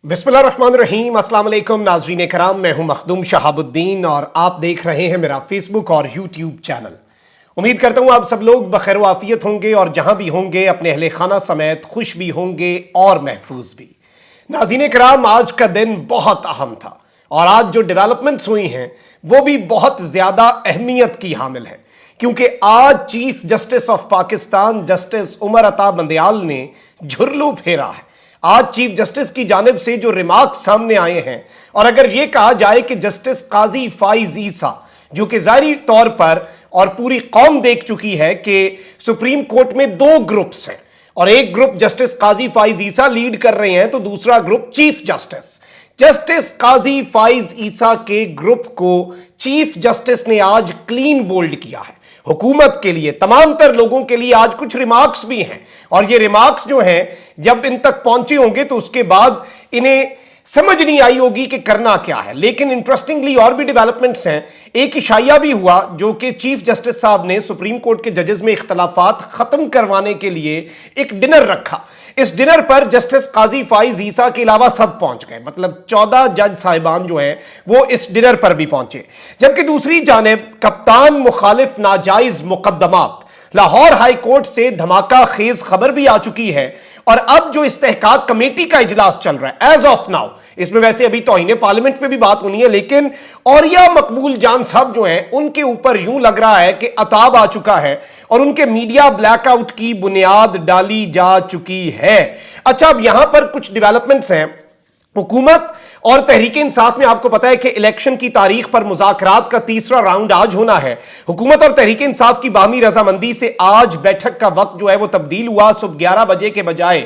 बिस्मिल्लाहिर्रहमानिर्रहीम। अस्सलाम वालेकुम नाज़रीन कराम, मैं हूं मखदूम शहाबुद्दीन और आप देख रहे हैं मेरा फेसबुक और यूट्यूब चैनल। उम्मीद करता हूं आप सब लोग बखैर व आफियत होंगे और जहां भी होंगे अपने अहले खाना समेत खुश भी होंगे और महफूज भी। नाज़रीन कराम, आज का दिन बहुत अहम था और आज जो डेवलपमेंट्स हुई हैं वो भी बहुत ज़्यादा अहमियत की हामिल है, क्योंकि आज chief justice of Pakistan justice Umar Ata Bandial ने झुर्लू फेरा है। आज चीफ जस्टिस की जानिब से जो रिमार्क सामने आए हैं, और अगर यह कहा जाए कि जस्टिस काजी फाइज ईसा, जो कि जाहिरी तौर पर और पूरी कौम देख चुकी है कि सुप्रीम कोर्ट में दो ग्रुप्स हैं और एक ग्रुप जस्टिस काजी फाइज ईसा लीड कर रहे हैं तो दूसरा ग्रुप चीफ जस्टिस काजी फाइज ईसा के ग्रुप को चीफ जस्टिस ने आज क्लीन बोल्ड किया है। हुकूमत के लिए, तमाम तर लोगों के लिए आज कुछ रिमार्क्स भी हैं और ये रिमार्क्स जो हैं जब इन तक पहुंचे होंगे तो उसके बाद इन्हें समझ नहीं आई होगी कि करना क्या है। लेकिन इंटरेस्टिंगली और भी डेवलपमेंट्स हैं। एक इशाया भी हुआ जो कि चीफ जस्टिस साहब ने सुप्रीम कोर्ट के जजेस में इख्तलाफात खत्म करवाने के लिए एक डिनर रखा। इस डिनर पर जस्टिस काजी फाइज ईसा के अलावा सब पहुंच गए, मतलब 14 जज साहिबान जो हैं वो इस डिनर पर भी पहुंचे। जबकि दूसरी जानिब कप्तान मुखालिफ नाजायज मुकदमात, लाहौर हाई कोर्ट से धमाका खेज खबर भी आ चुकी है और अब जो इस्तेहकाक कमेटी का इजलास चल रहा है एज ऑफ नाउ, इसमें वैसे अभी तौहीन पार्लियामेंट पे भी बात होनी है, लेकिन औरिया मकबूल जान साहब जो हैं उनके ऊपर यूं लग रहा है कि अताब आ चुका है और उनके मीडिया ब्लैकआउट की बुनियाद डाली जा चुकी है। अच्छा, अब यहां पर कुछ डेवलपमेंट्स हैं। हुकूमत और तहरीक इंसाफ में आपको पता है कि इलेक्शन की तारीख पर मुज़ाकरात का तीसरा राउंड आज होना है। हुकूमत और तहरीक इंसाफ की बाहमी रजामंदी से आज बैठक का वक्त जो है वो तब्दील हुआ। सुबह 11 बजे के बजाय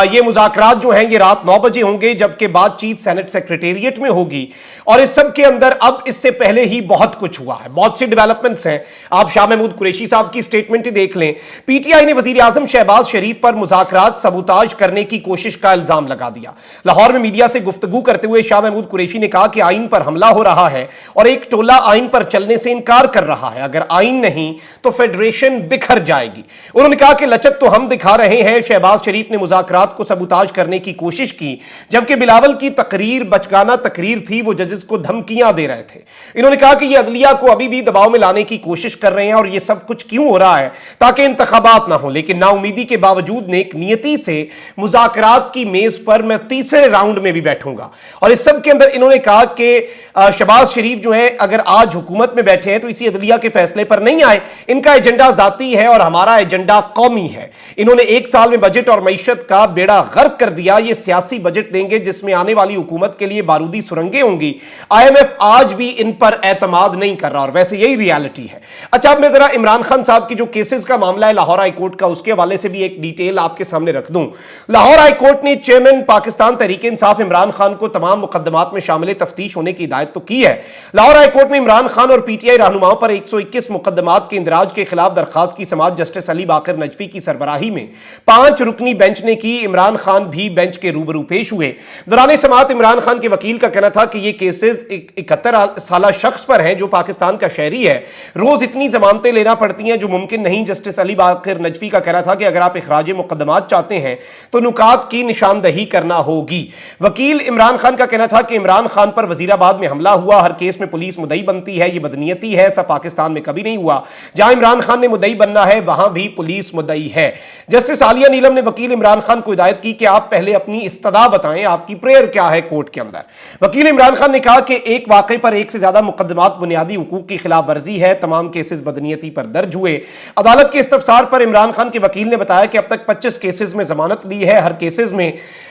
ये मुज़ाकरात जो हैं ये रात 9 बजे होंगे, जबकि बातचीत सेनेट सेक्रेटेरिएट में होगी। और इस सब के अंदर अब इससे पहले ही बहुत कुछ हुआ है, बहुत से डेवलपमेंट्स हैं। आप शाह महमूद कुरैशी साहब की स्टेटमेंट ही देख लें। पीटीआई ने वजीर आजम शहबाज शरीफ पर मुज़ाकरात सबूताज करने की कोशिश का इल्जाम लगा दिया। लाहौर में मीडिया से गुफ्तगू करते हुए शाह महमूद कुरैशी ने कहा कि आइन पर हमला हो रहा है और एक टोला आइन पर चलने से इनकार कर रहा है। अगर आइन नहीं तो फेडरेशन बिखर जाएगी। उन्होंने कहा कि लचक तो हम दिखा रहे हैं। शहबाज शरीफ ने मुज़ाकरात को सबूताज करने की कोशिश की, जबकि बिलावल की तकरीर बचगाना तकरीर थी, वो जजेस को धमकियां दे रहे थे। इन्होंने कहा कि ये अदलिया को अभी भी दबाव में लाने की कोशिश कर रहे हैं और ये सब कुछ क्यों हो रहा है, ताकि इंतखाबात ना हो। लेकिन नाउमीदी के बावजूद नेक नियति से मुज़ाकरात की मेज पर मैं तीसरे राउंड में भी बैठूंगा। और इस सब के अंदर इन्होंने कहा कि शहबाज शरीफ जो है अगर आज हुकूमत में बैठे हैं तो इसी अदलिया के फैसले पर नहीं आए। इनका एजेंडा जाती है और हमारा एजेंडा कौमी है। इन्होंने एक साल में बजट और मईशत का बेड़ा गर्क कर दिया। ये सियासी बजट देंगे जिसमें आने वाली हुकूमत के लिए बारूदी सुरंगें होंगी। IMF आज भी इन पर एतमाद नहीं कर रहा और वैसे यही रियलिटी है। अच्छा, अब मैं जरा इमरान खान साहब की जो केसेस का मामला है लाहौर हाई कोर्ट का, उसके हवाले से भी एक डिटेल आपके सामने रख दूं। लाहौर हाई कोर्ट ने चेयरमैन पाकिस्तान तहरीक इंसाफ इमरान खान को तमाम मुकदमात में शामिल तफ्तीश होने की हिदायत तो की है। लाहौर हाई कोर्ट में इमरान खान और पीटीआई रहनुमाओं पर 121 मुकदमात के इंदराज के खिलाफ दरखास्त की समाअत जस्टिस अली बाकर नजफी की सरबराही में 5 रुकनी बेंच ने की। इमरान खान भी बेंच के रूबरू पेश हुए। दौरान समाअत इमरान खान के वकील का कहना था कि ये केसेस 71 साल शख्स पर हैं जो पाकिस्तान का शहरी है। रोज इतनी जमानतें लेना पड़ती हैं जो मुमकिन नहीं। जस्टिस अली बाकर नजफी का कहना था कि अगर आप इखराज मुकदमात चाहते हैं तो नुकात की निशानदही करना होगी। वकील इमरान खान का कहना था कि इमरान खान पर वजीराबाद में हमला हुआ, हर केस में पुलिस मुद्दई बनती है, यह बदनीयती है, ऐसा पाकिस्तान में कभी नहीं हुआ। जहां इमरान खान ने मुद्दई बनना है वहां भी पुलिस मुद्दई है। जस्टिस आलिया नीलम ने वकील इमरान खान को हिदायत की कि आप पहले अपनी इस्तदा बताएं, आपकी प्रेयर क्या है कोर्ट के अंदर। वकील इमरान खान ने कहा कि एक वाकई पर एक से ज्यादा मुकदमात बुनियादी हुकूक की खिलाफ वर्जी है, तमाम केसेस बदनीयती पर दर्ज हुए। अदालत के इस्तफसार पर इमरान खान के वकील ने बताया कि अब तक 25 केसेस में जमानत ली है।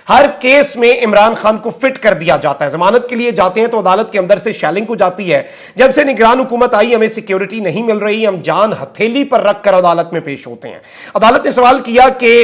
हर केस में इमरान खान को फिट कर दिया जाता है। जमानत के लिए जाते हैं तो अदालत के अंदर से शैलिंग हो जाती है। जब से निगरान हुकूमत आई हमें सिक्योरिटी नहीं मिल रही, हम जान हथेली पर रखकर अदालत में पेश होते हैं। अदालत ने सवाल किया कि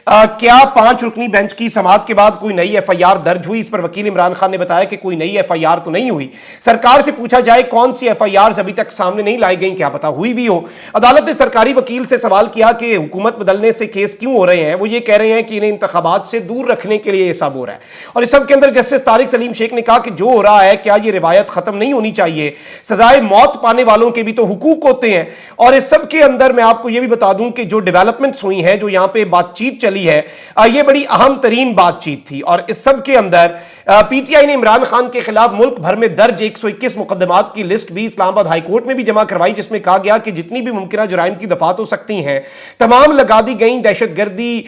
क्या 5 रुकनी बेंच की समाअत के बाद कोई नई एफआईआर दर्ज हुई? इस पर वकील इमरान खान ने बताया कि कोई नई एफआईआर तो नहीं हुई। सरकार से पूछा जाए कौन सी एफआईआर अभी तक सामने नहीं लाई गई, क्या पता हुई भी हो। अदालत ने सरकारी वकील से सवाल किया कि हुकूमत बदलने से केस क्यों हो रहे हैं। वो ये कह रहे हैं कि इन्हें इंतखाबात से दूर रखने के लिए ये सब हो रहा है। और इस सब के अंदर जस्टिस तारिक सलीम शेख ने कहा कि जो हो रहा है क्या ये रिवायत खत्म नहीं होनी चाहिए। सजाए मौत पाने वालों के भी तो हुकूक होते हैं। और इस सब के अंदर मैं आपको ये भी बता दूं कि जो डेवलपमेंट्स हुई हैं, जो यहां पे बातचीत चली चली है, ये बड़ी अहम तरीन बातचीत थी। और इस सब के अंदर पीटीआई ने इमरान खान के खिलाफ मुल्क भर में दर्ज 121 मुकदमात की लिस्ट भी इस्लामाबाद हाई कोर्ट में भी जमा करवाई, जिसमें कहा गया कि जितनी भी मुमकिन जुराइम की दफात हो सकती हैं तमाम लगा दी गई। दहशतगर्दी,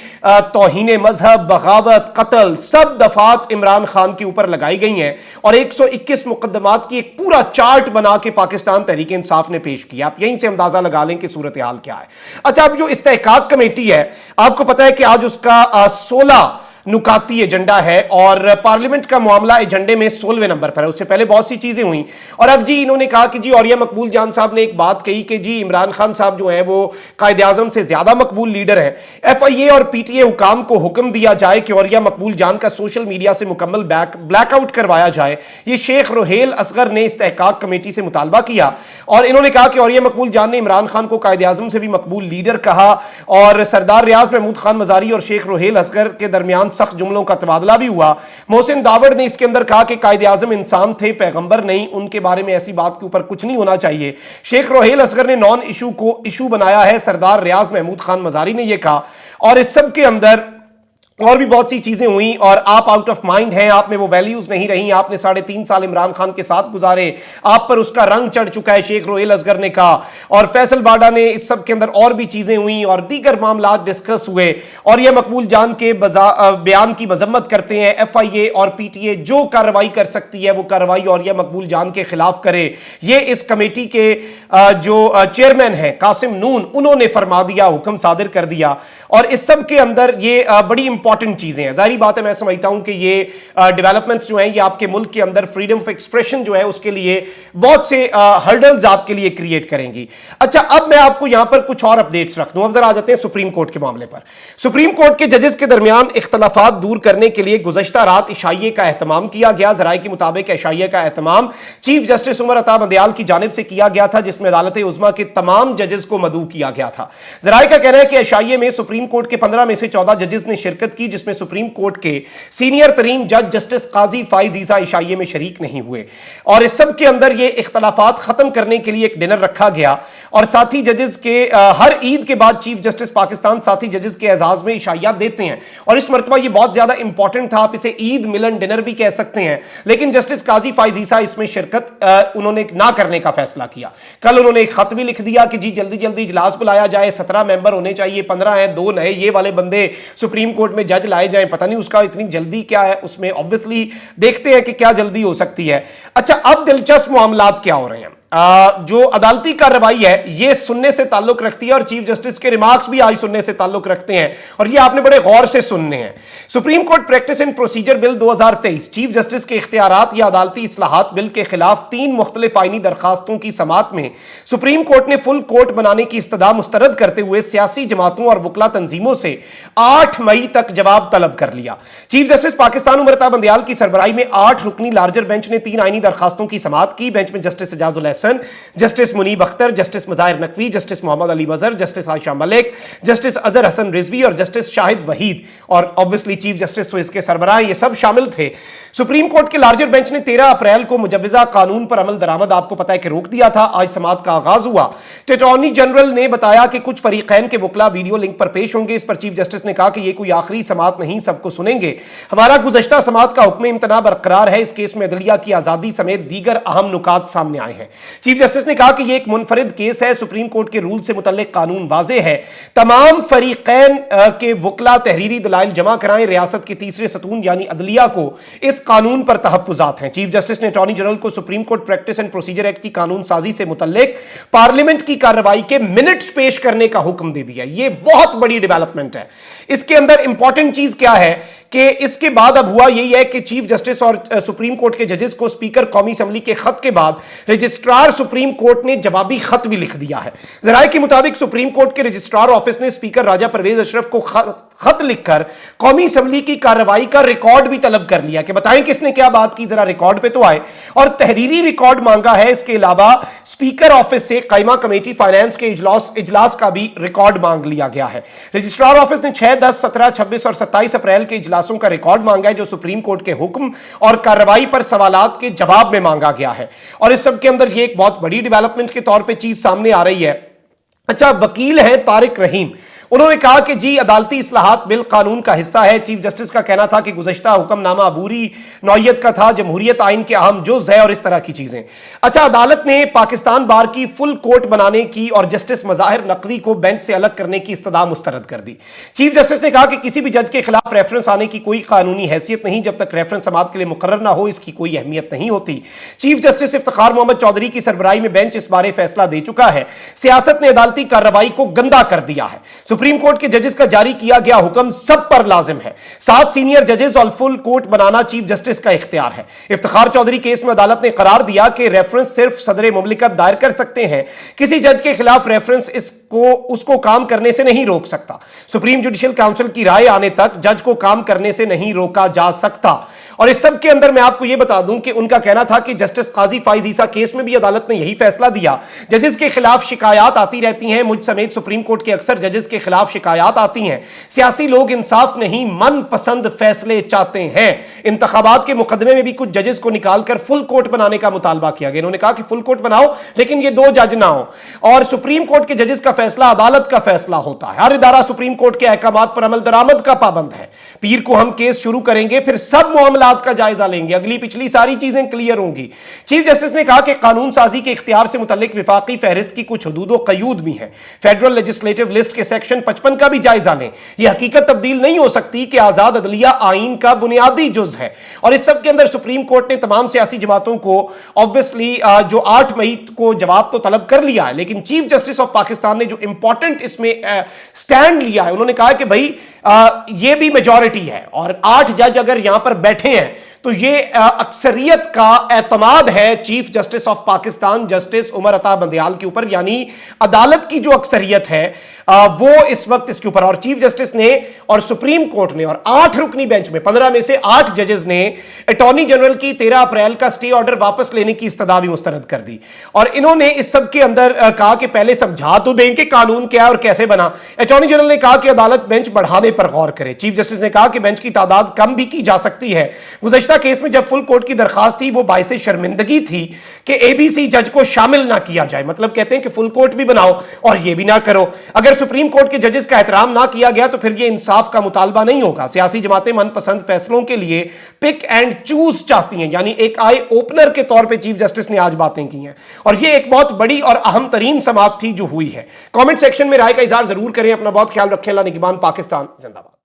तौहीन मजहब, बगावत, कत्ल, सब दफात इमरान खान के ऊपर लगाई गई हैं और 121 मुकदमात की एक पूरा चार्ट बना के पाकिस्तान तहरीक इंसाफ ने पेश किया। आप यहीं से अंदाजा लगा लें कि सूरत हाल क्या है। अच्छा, अब जो इस्तेहकाक कमेटी है, आपको पता है कि आज उसका 16 नुकाती एजेंडा है और पार्लियामेंट का मामला एजेंडे में 16वें नंबर पर है। उससे पहले बहुत सी चीजें हुई और अब जी इन्होंने कहा कि जी औरिया मकबूल जान साहब ने एक बात कही कि जी इमरान खान साहब जो है वो कायदे आजम से ज्यादा मकबूल लीडर है। एफआईए और पीटीए हुकाम को हुक्म दिया जाए कि औरिया मकबूल जान का सोशल मीडिया से मुकम्मल ब्लैकआउट करवाया जाए। ये शेख रोहेल असगर ने इस्तेहकाक कमेटी से मुतालबा किया और इन्होंने कहा कि औरिया मकबूल जान ने इमरान खान को कायदे आजम से भी मकबूल लीडर कहा और सरदार रियाज महमूद खान मजारी और शेख रोहेल असगर के दरमियान सख्त जुमलों का तबादला भी हुआ। मोहसिन दावड़ ने इसके अंदर कहा कि कायदे आजम इंसान थे, पैगंबर नहीं, उनके बारे में ऐसी बात के ऊपर कुछ नहीं होना चाहिए। शेख रोहेल असगर ने नॉन इशू को इशू बनाया है, सरदार रियाज महमूद खान मजारी ने यह कहा। और इस सब के अंदर और भी बहुत सी चीजें हुई और आप आउट ऑफ माइंड हैं, आप में वो वैल्यूज नहीं रही, आपने 3.5 साल इमरान खान के साथ गुजारे, आप पर उसका रंग चढ़ चुका है, शेख रोहेल असगर ने कहा। और फैसल बाडा ने इस सब के अंदर और भी चीजें हुई और दीगर मामला डिस्कस हुए और यह मकबूल जान के बयान की मजम्मत करते हैं। एफआईए और पीटीए जो कार्रवाई कर सकती है वो कार्रवाई और यह मकबूल जान के खिलाफ करे, ये इस कमेटी के जो चेयरमैन हैं कासिम नून, उन्होंने फरमा दिया, हुक्म सादिर कर दिया। और इस सब के अंदर ये बड़ी इंपॉर्टेंट चीजें हैं। जाहिर बात है, मैं समझता हूं कि ये डेवलपमेंट्स जो हैं ये आपके मुल्क के अंदर फ्रीडम ऑफ एक्सप्रेशन जो है उसके लिए बहुत से हर्डल्स आपके लिए क्रिएट करेंगी। अच्छा, अब मैं आपको यहां पर कुछ और अपडेट्स रख दूं। अब जरा आ जाते हैं सुप्रीम कोर्ट के मामले पर। सुप्रीम कोर्ट के जजेस के दरमियान इख्तलाफात दूर करने के लिए गुज़श्ता रात इशाइये का एहतमाम किया गया। ज़राए के मुताबिक इशाइये का एहतमाम चीफ जस्टिस उमर अता बंदयाल की जानिब से किया गया था, जिसमें अदालत उज़्मा के तमाम जजेस को मदऊ किया गया था। ज़राए का कहना है कि इशाइये में सुप्रीम कोर्ट के 15 में से 14 जजेस ने शिरकत की, जिसमें सुप्रीम कोर्ट के सीनियर तरीन जज जस्टिस काजी फाइज ईसा इशाइये में शरीक नहीं हुए। और इस सब के अंदर ये इख्तलाफात खत्म करने के लिए एक डिनर रखा गया और साथी जजेस के हर ईद के बाद चीफ जस्टिस पाकिस्तान साथी जजेस के एजाज में इशाइयात देते हैं और इस मरतबा ये बहुत ज्यादा इंपॉर्टेंट था। आप इसे ईद मिलन डिनर भी कह सकते हैं, लेकिन जस्टिस काजी फाइज ईसा इसमें शिरकत उन्होंने ना करने का फैसला किया। कल उन्होंने एक खत भी लिख दिया कि जी जल्दी जल्दी इजलास बुलाया जाए, 17 मेंबर होने चाहिए, 15 हैं, 2 नए ये वाले बंदे सुप्रीम कोर्ट में जज लाए जाएं। पता नहीं उसका इतनी जल्दी क्या है उसमें, ऑब्वियसली देखते हैं कि क्या जल्दी हो सकती है। अच्छा, अब दिलचस्प मामलात क्या हो रहे हैं। जो अदालती कार्रवाई है ये सुनने से ताल्लुक रखती है और चीफ जस्टिस के रिमार्क्स भी आज सुनने से ताल्लुक रखते हैं और ये आपने बड़े गौर से सुनने हैं। Supreme court practice and procedure bill 2023 chief justice के इख्तियारात या अदालती इस्लाहात बिल के खिलाफ 3 मुख्तलिफ आईनी दरखास्तों की समाअत में सुप्रीम कोर्ट ने फुल कोर्ट बनाने की इस्तदा मुस्तरद करते हुए सियासी जमातों और वकला तंजीमों से 8 मई तक जवाब तलब कर लिया। चीफ जस्टिस पाकिस्तान उमर अता बंदयाल की सरबराही में 8 रुकनी लार्जर बेंच ने 3 आईनी दरखास्तों की समाअत की। बेंच में justice Ejazul justice Munib Akhtar, justice Mazahir Naqvi, justice Mohammad Ali Mazhar, justice Ayesha Malik, justice Azhar Hasan Rizvi और जस्टिस शाहिद वहीद और ऑब्वियसली चीफ जस्टिस तो इसके सरबराह, ये सब शामिल थे। सुप्रीम कोर्ट के लार्जर बेंच ने 13 अप्रैल को मुजव्वजा कानून पर अमल दरामद आपको पता है कि रोक दिया था। आज समाअत का आगाज हुआ। अटॉर्नी जनरल ने बताया कि कुछ फरीकैन के वकला वीडियो लिंक पर पेश होंगे। इस पर चीफ जस्टिस ने कहा कि यह कोई आखिरी समाअत नहीं, सबको सुनेंगे। हमारा गुज़श्ता समाअत का हुक्म इम्तना बरकरार है। इस केस में अदलिया की आजादी समेत दीगर अहम नुकात सामने आए हैं। चीफ जस्टिस ने कहा कि यह एक मुनफरिद केस है, सुप्रीम कोर्ट के रूल से मुतल्लिक कानून वाज़ेह है, तमाम फरीकैन के वकला तहरीरी दलाइल जमा कराएं, रियासत के तीसरे सतून यानी अदलिया को इस कानून पर तहफ़्फ़ुज़ात हैं। चीफ जस्टिस ने अटॉर्नी जनरल को supreme court practice and procedure act की कानून साजी से मुतल्लिक पार्लियामेंट की कार्रवाई के मिनट्स पेश करने का हुक्म दे दिया। यह बहुत बड़ी डेवलपमेंट है। इसके अंदर इंपॉर्टेंट चीज क्या है कि इसके बाद अब हुआ यही है कि चीफ जस्टिस और सुप्रीम कोर्ट के जजेस को स्पीकर कौमी असेंबली के खत के बाद रजिस्ट्रार सुप्रीम कोर्ट ने जवाबी खत भी लिख दिया है। ज़राए के मुताबिक सुप्रीम कोर्ट के रजिस्ट्रार ऑफिस ने स्पीकर राजा परवेज अशरफ को खत लिखकर कौमी असेंबली की कार्रवाई का रिकॉर्ड भी तलब कर लिया कि बताएं किसने क्या बात की, जरा रिकॉर्ड पे तो आए, और तहरीरी रिकॉर्ड मांगा है। इसके अलावा स्पीकर ऑफिस से कायमा कमेटी फाइनेंस के इजलास का भी रिकॉर्ड मांग लिया गया है। रजिस्ट्रार ऑफिस ने 6, 10, 17, 26 और 27 अप्रैल के इजलासों का रिकॉर्ड मांगा है, जो सुप्रीम कोर्ट के हुक्म और कार्रवाई पर सवालात के जवाब में मांगा गया है। और इस सब के अंदर यह एक बहुत बड़ी डेवलपमेंट के तौर पे चीज सामने आ रही है। अच्छा, वकील है तारिक रहीम, उन्होंने कहा कि जी अदालती इस्लाहात बिल कानून का हिस्सा है। चीफ जस्टिस का कहना था कि गुज़श्ता हुक्मनामा अबूरी नौयत का था, जमहूरियत आइन के अहम जुज़ है और इस तरह की चीजें। अच्छा, अदालत ने पाकिस्तान बार की फुल कोर्ट बनाने की और जस्टिस मज़ाहिर नकवी को बेंच से अलग करने की इस्तदा मुस्तरद कर दी। चीफ जस्टिस ने कहा कि किसी भी जज के खिलाफ रेफरेंस आने की कोई कानूनी हैसियत नहीं, जब तक रेफरेंस समाअत के लिए मुकर्रर ना हो इसकी कोई अहमियत नहीं होती। चीफ जस्टिस इफ्तिखार मोहम्मद चौधरी की सरबराही में बेंच इस बारे फैसला दे चुका है। सियासत ने अदालती कार्रवाई को गंदा कर दिया है। सुप्रीम कोर्ट के जजेस का जारी किया गया हुक्म सब पर लाजिम है। 7 सीनियर जजेस और फुल कोर्ट बनाना चीफ जस्टिस का इख्तियार है। इफ्तिखार चौधरी केस में अदालत ने करार दिया कि रेफरेंस सिर्फ सदर मुमलिकत दायर कर सकते हैं, किसी जज के खिलाफ रेफरेंस उसको काम करने से नहीं रोक सकता। सुप्रीम जुडिशियल काउंसिल की राय आने तक जज को काम करने से नहीं रोका जा सकता। और इस सब के अंदर मैं आपको यह बता दूं कि उनका कहना था कि जस्टिस काजी फाइज ईसा केस में भी अदालत ने यही फैसला दिया। जजेस के खिलाफ शिकायत आती रहती हैं, मुझ समेत सुप्रीम कोर्ट के अक्सर जजेस के खिलाफ शिकायत आती हैं। सियासी लोग इंसाफ नहीं, मनपसंद फैसले चाहते हैं। इंतखाबात के मुकदमे में भी कुछ जजेस को निकालकर फुल कोर्ट बनाने का मुतालबा किया गया। इन्होंने कहा कि फुल कोर्ट बनाओ लेकिन ये 2 जज ना हो, और सुप्रीम कोर्ट के जजेस का फैसला अदालत का फैसला होता है। हर इदारा सुप्रीम कोर्ट के अहकामात पर अमल दरामद का पाबंद है। पीर को हम केस शुरू करेंगे, फिर सब मामलात का जायजा लेंगे, अगली पिछली सारी चीजें क्लियर होंगी। चीफ जस्टिस ने कहा कि कानून साजी के इख्तियार से मुतल्लिक विफाकी फहरिस्त की कुछ हदूद व कयूद भी हैं। फेडरल लेजिस्लेटिव लिस्ट के सेक्शन 55 का भी जायजा लें। यह हकीकत तब्दील नहीं हो सकती कि आजाद अदलिया आइन का बुनियादी जुज है। और इस सब के अंदर सुप्रीम कोर्ट ने तमाम सियासी जमातों को ऑब्वियसली जो 8 मई को जवाब तो तलब कर लिया है, लेकिन चीफ जस्टिस ऑफ पाकिस्तान ने जो इंपॉर्टेंट इसमें स्टैंड लिया है, उन्होंने कहा कि भाई ये भी मेजॉरिटी है और 8 जज अगर यहां पर बैठे हैं तो ये अक्सरियत का एतमाद है chief justice of Pakistan justice Umar Ata Bandial के ऊपर, यानी अदालत की जो अक्सरियत है वो इस वक्त इसके ऊपर। और चीफ जस्टिस ने और सुप्रीम कोर्ट ने और 8 रुकनी बेंच में 15 में से 8 जजेस ने अटॉर्नी जनरल की 13 अप्रैल का स्टे ऑर्डर वापस लेने की इस्तदा भी मुस्तरद कर दी। और इन्होंने इस सब के अंदर कहा कि पहले समझा तो दें कि कानून क्या है और कैसे बना। अटॉर्नी जनरल ने कहा कि अदालत बेंच बढ़ाने पर गौर करे। चीफ जस्टिस ने कहा कि बेंच की तादाद कम भी की जा सकती है। गुज़श्ता केस में जब फुल कोर्ट की दरखास्त थी वो बाइसे शर्मिंदगी थी कि एबीसी जज को शामिल ना किया जाए, मतलब कहते हैं कि फुल कोर्ट भी बनाओ और ये भी ना करो। अगर सुप्रीम कोर्ट के जजेस का एहतराम ना किया गया तो फिर ये इंसाफ का मुतालबा नहीं होगा। सियासी जमातें मनपसंद फैसलों के लिए पिक एंड चूज चाहती हैं, यानी एक आई ओपनर के तौर पे चीफ जस्टिस ने आज बातें की हैं और ये एक बहुत बड़ी और अहम तरीन समाअत थी जो हुई है। कमेंट सेक्शन में राय का इजहार जरूर करें। अपना बहुत ख्याल रखें। अल्लाह निगहबान। पाकिस्तान जिंदाबाद।